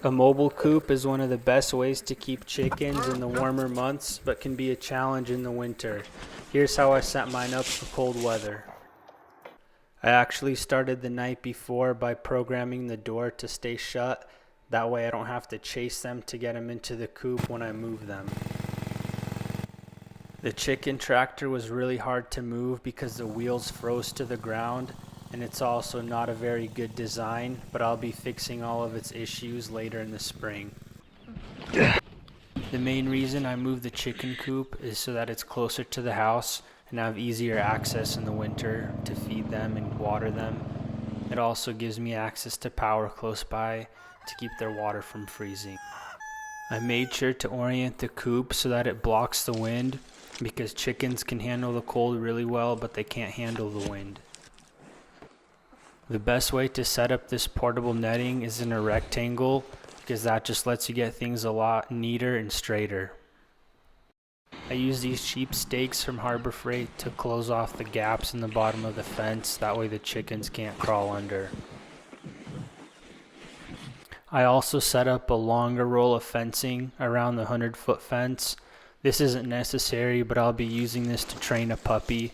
A mobile coop is one of the best ways to keep chickens in the warmer months, but can be a challenge in the winter. Here's how I set mine up for cold weather. I actually started the night before by programming the door to stay shut. That way I don't have to chase them to get them into the coop when I move them. The chicken tractor was really hard to move because the wheels froze to the ground, and it's also not a very good design, but I'll be fixing all of its issues later in the spring. The main reason I moved the chicken coop is so that it's closer to the house and I have easier access in the winter to feed them and water them. It also gives me access to power close by to keep their water from freezing. I made sure to orient the coop so that it blocks the wind, because chickens can handle the cold really well, but they can't handle the wind. The best way to set up this portable netting is in a rectangle, because that just lets you get things a lot neater and straighter. I use these cheap stakes from Harbor Freight to close off the gaps in the bottom of the fence, that way the chickens can't crawl under. I also set up a longer roll of fencing around the 100-foot fence. This isn't necessary, but I'll be using this to train a puppy.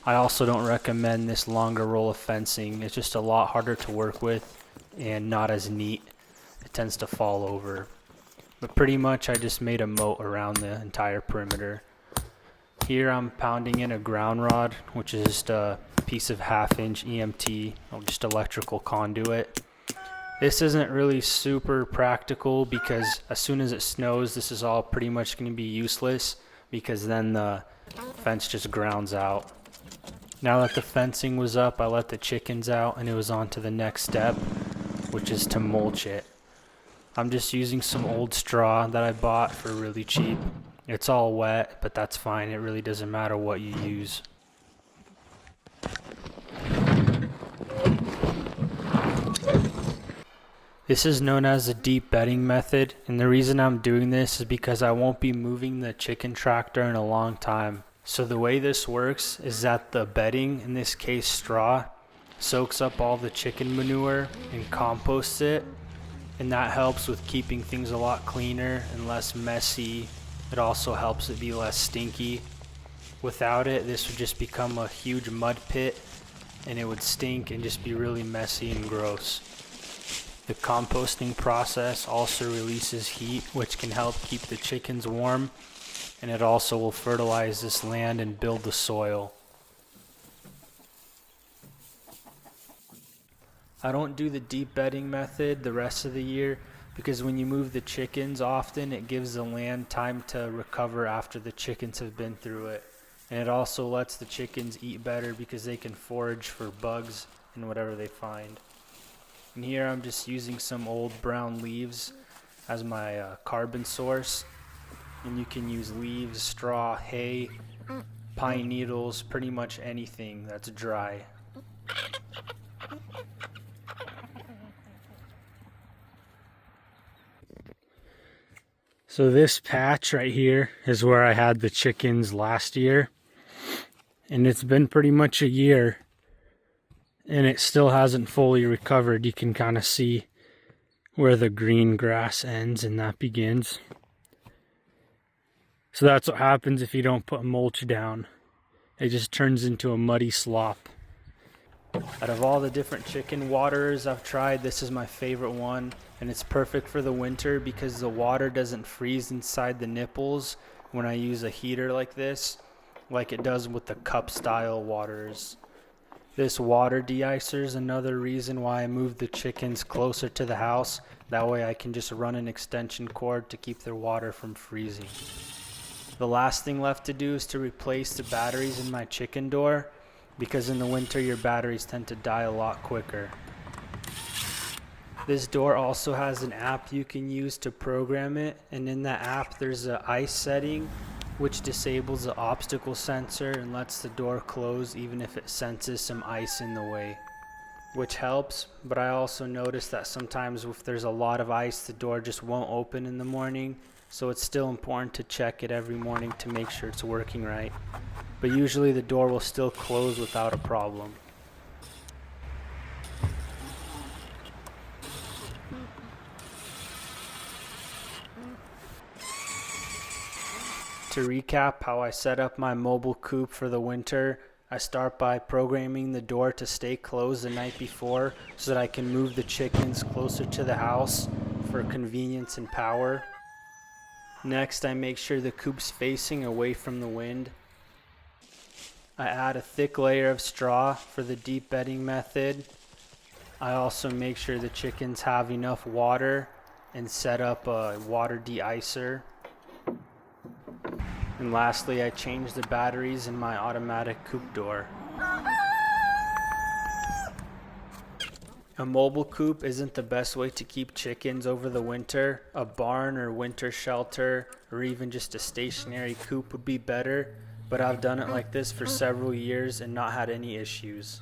I also don't recommend this longer roll of fencing. It's just a lot harder to work with and not as neat. It tends to fall over. But pretty much I just made a moat around the entire perimeter. Here I'm pounding in a ground rod, which is just a piece of 1/2-inch EMT, or just electrical conduit. This isn't really super practical because as soon as it snows, this is all pretty much going to be useless, because then the fence just grounds out. Now that the fencing was up, I let the chickens out and it was on to the next step, which is to mulch it. I'm just using some old straw that I bought for really cheap. It's all wet, but that's fine. It really doesn't matter what you use. This is known as the deep bedding method, and the reason I'm doing this is because I won't be moving the chicken tractor in a long time. So the way this works is that the bedding, in this case straw, soaks up all the chicken manure and composts it, and that helps with keeping things a lot cleaner and less messy. It also helps it be less stinky. Without it, this would just become a huge mud pit, and it would stink and just be really messy and gross. The composting process also releases heat, which can help keep the chickens warm, and it also will fertilize this land and build the soil. I don't do the deep bedding method the rest of the year because when you move the chickens often, it gives the land time to recover after the chickens have been through it. And it also lets the chickens eat better because they can forage for bugs and whatever they find. And here I'm just using some old brown leaves as my carbon source. And you can use leaves, straw, hay, pine needles, pretty much anything that's dry. So this patch right here is where I had the chickens last year. And it's been pretty much a year, and it still hasn't fully recovered. You can kind of see where the green grass ends and that begins. So that's what happens if you don't put mulch down. It just turns into a muddy slop. Out of all the different chicken waterers I've tried, this is my favorite one, and it's perfect for the winter because the water doesn't freeze inside the nipples when I use a heater like this, like it does with the cup style waterers. This water de-icer is another reason why I moved the chickens closer to the house. That way I can just run an extension cord to keep their water from freezing. The last thing left to do is to replace the batteries in my chicken door, because in the winter your batteries tend to die a lot quicker. This door also has an app you can use to program it, and in that app there's an ice setting which disables the obstacle sensor and lets the door close even if it senses some ice in the way, which helps. But I also noticed that sometimes if there's a lot of ice, the door just won't open in the morning, so it's still important to check it every morning to make sure it's working right. But usually the door will still close without a problem. To recap how I set up my mobile coop for the winter, I start by programming the door to stay closed the night before so that I can move the chickens closer to the house for convenience and power. Next, I make sure the coop's facing away from the wind. I add a thick layer of straw for the deep bedding method. I also make sure the chickens have enough water and set up a water de-icer. And lastly, I change the batteries in my automatic coop door. A mobile coop isn't the best way to keep chickens over the winter. A barn or winter shelter or even just a stationary coop would be better, but I've done it like this for several years and not had any issues.